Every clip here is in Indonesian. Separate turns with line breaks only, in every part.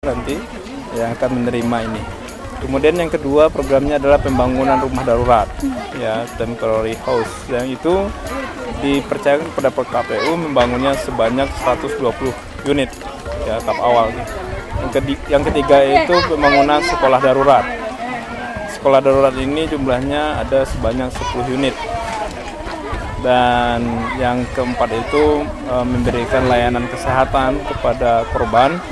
nanti yang akan menerima ini. Kemudian yang kedua programnya adalah pembangunan rumah darurat, ya, temporary house, yang itu dipercayakan kepada PKPU membangunnya sebanyak 120 unit, ya, tahap awal. Yang ketiga itu pembangunan sekolah darurat. Sekolah darurat ini jumlahnya ada sebanyak 10 unit. Dan yang keempat itu memberikan layanan kesehatan kepada korban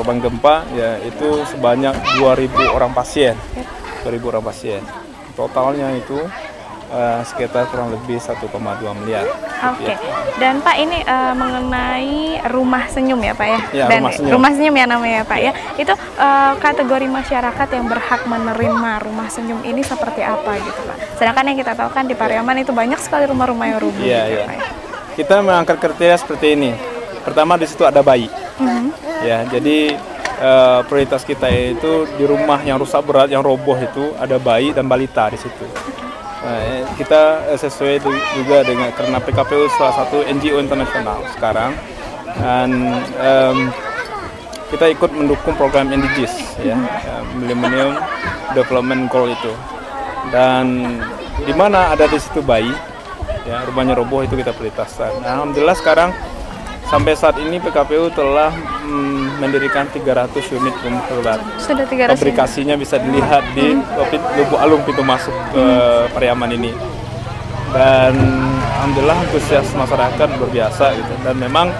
gempa, yaitu sebanyak 2.000 orang pasien. 2.000 orang pasien. Totalnya itu sekitar kurang lebih 1,2 miliar.
Oke. Dan Pak, ini mengenai rumah senyum ya Pak ya?
Ya,
dan
rumah
senyum ya namanya Pak ya. Itu kategori masyarakat yang berhak menerima rumah senyum ini seperti apa gitu Pak? Sedangkan yang kita tahu kan di Pariaman itu banyak sekali rumah-rumah yang rubuh.
Iya. Kita mengangkat kriteria seperti ini. Pertama, di situ ada bayi. Ya, jadi prioritas kita itu di rumah yang rusak berat, yang roboh itu ada bayi dan balita di situ. Kita sesuai juga dengan, karena PKPU salah satu NGO internasional sekarang, dan kita ikut mendukung program MDGs, ya, Millennium Development Goal itu. Dan di mana ada di situ bayi, ya, rumahnya roboh, itu kita prioritaskan. Nah, alhamdulillah sekarang sampai saat ini PKPU telah mendirikan 300 unit rumah darurat.
Sudah 300.
Fabrikasinya bisa dilihat di Lubuk Alung, pintu masuk ke Pariaman ini. Dan alhamdulillah antusias masyarakat luar biasa gitu. Dan memang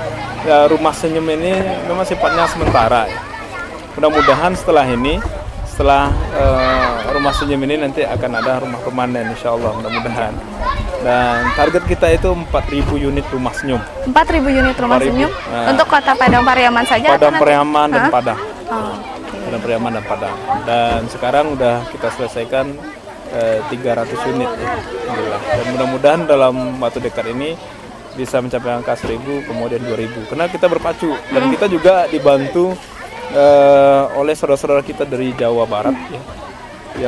ya, rumah senyum ini memang sifatnya sementara. Ya. Mudah-mudahan setelah rumah senyum ini nanti akan ada rumah permanen, insya Allah, mudah-mudahan. Dan target kita itu 4.000 unit rumah senyum.
4.000 unit rumah senyum untuk kota Padang Pariaman saja?
Padang Pariaman dan Padang.
Okay.
Padang Pariaman dan Padang. Dan sekarang udah kita selesaikan 300 unit, ya. Alhamdulillah. Dan mudah-mudahan dalam waktu dekat ini bisa mencapai angka 1.000, kemudian 2.000. Karena kita berpacu dan kita juga dibantu oleh saudara-saudara kita dari Jawa Barat, ya.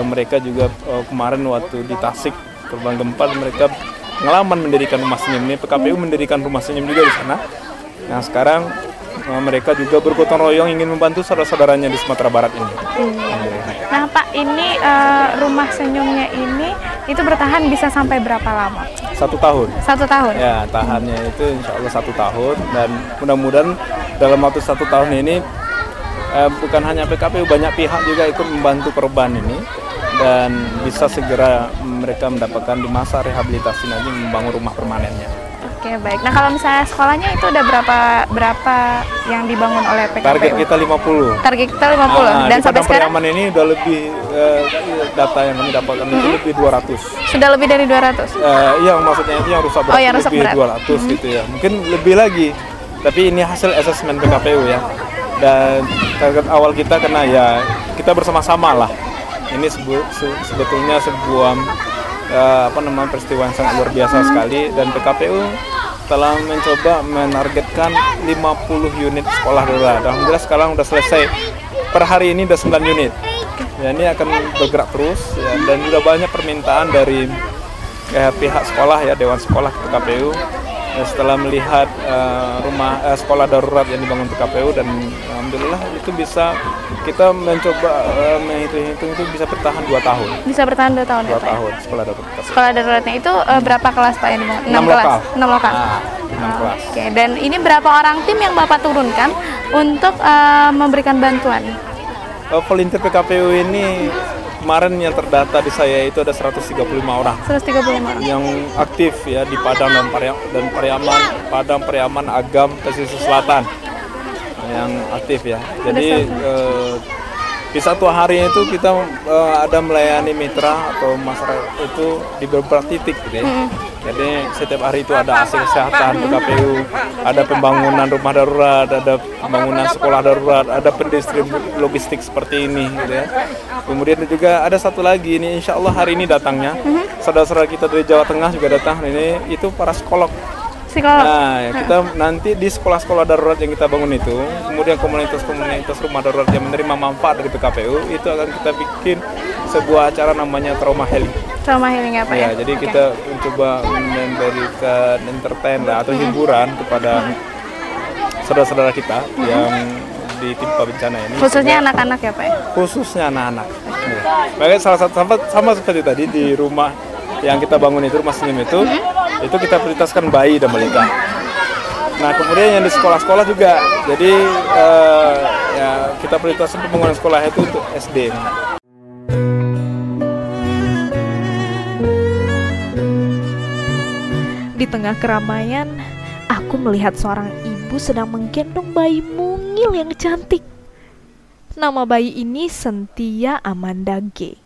Yang mereka juga kemarin waktu di Tasik korban gempa, mereka pengalaman mendirikan rumah senyum ini. PKPU mendirikan rumah senyum juga di sana. Nah, sekarang mereka juga bergotong royong ingin membantu saudara-saudaranya di Sumatera Barat ini.
Nah Pak, ini rumah senyumnya ini itu bertahan bisa sampai berapa lama?
1 tahun.
1 tahun? Ya,
tahannya itu insya Allah 1 tahun. Dan mudah-mudahan dalam waktu 1 tahun ini bukan hanya PKPU, banyak pihak juga ikut membantu korban ini. Dan bisa segera mereka mendapatkan di masa rehabilitasi nanti membangun rumah permanennya.
Oke, baik. Nah, kalau misalnya sekolahnya itu udah berapa yang dibangun oleh PKPU?
Target kita 50.
Target kita 50. Dan sampai sekarang
Pariaman ini udah lebih data yang kami dapatkan itu lebih 200.
Sudah lebih dari 200?
Iya, maksudnya itu yang rusak berat,
yang rusak
lebih
berat.
200 gitu ya. Mungkin lebih lagi. Tapi ini hasil asesmen PKPU ya. Dan target awal kita karena ya kita bersama-sama lah. Ini sebetulnya sebuah peristiwa yang sangat luar biasa sekali, dan PKPU telah mencoba menargetkan 50 unit sekolah darurat. Alhamdulillah sekarang sudah selesai. Per hari ini sudah 9 unit. Ya, ini akan bergerak terus, ya, dan sudah banyak permintaan dari pihak sekolah, ya, Dewan Sekolah PKPU. Setelah melihat sekolah darurat yang dibangun PKPU, dan alhamdulillah itu bisa kita mencoba menghitung itu bisa bertahan 2 tahun. Bisa bertahan 2 tahun. 2 tahun sekolah darurat.
Sekolah daruratnya itu berapa kelas Pak yang dibangun?
6 lokal.
6 lokal.
6 kelas.
Oke, dan ini berapa orang tim yang Bapak turunkan untuk memberikan bantuan?
Volunteer PKPU ini kemarin yang terdata di saya itu ada 135 orang.
135 orang.
Yang aktif ya di Padang dan Pariaman, Padang, Pariaman, Agam, Pesisir Selatan. Yang aktif ya. Jadi di satu hari itu kita ada melayani mitra atau masyarakat itu di beberapa titik gitu ya. Jadi setiap hari itu ada AC kesehatan PKPU, ada pembangunan rumah darurat, ada pembangunan sekolah darurat, ada pendistribusi logistik seperti ini gitu ya. Kemudian juga ada satu lagi, ini insya Allah hari ini datangnya saudara-saudara kita dari Jawa Tengah juga datang, ini itu para psikolog. Nah, kita nanti di sekolah-sekolah darurat yang kita bangun itu, kemudian komunitas-komunitas rumah darurat yang menerima manfaat dari PKPU, itu akan kita bikin sebuah acara namanya trauma healing.
Trauma healing apa ya?
Jadi kita mencoba memberikan entertain atau hiburan kepada saudara-saudara kita yang ditimpa bencana ini.
Khususnya anak-anak ya Pak ya?
Khususnya anak-anak. Makanya salah satu sama seperti tadi di rumah yang kita bangun itu, rumah senyum itu kita prioritaskan bayi dan balita. Nah kemudian yang di sekolah-sekolah juga, jadi ya kita prioritaskan pembangunan sekolah itu untuk SD.
Di tengah keramaian, aku melihat seorang ibu sedang menggendong bayi mungil yang cantik. Nama bayi ini Sentia Amanda G.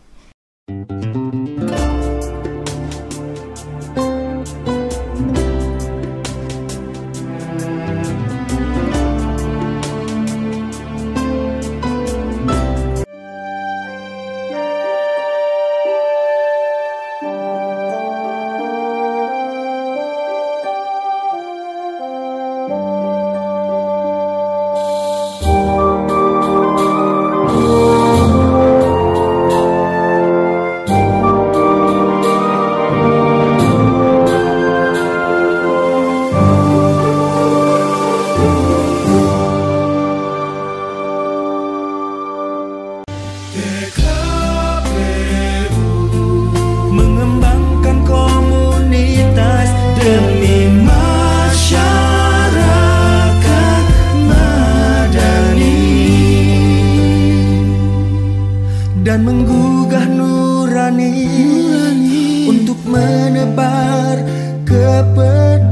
Mengembangkan komunitas demi masyarakat madani dan menggugah nurani untuk menebar kepedulian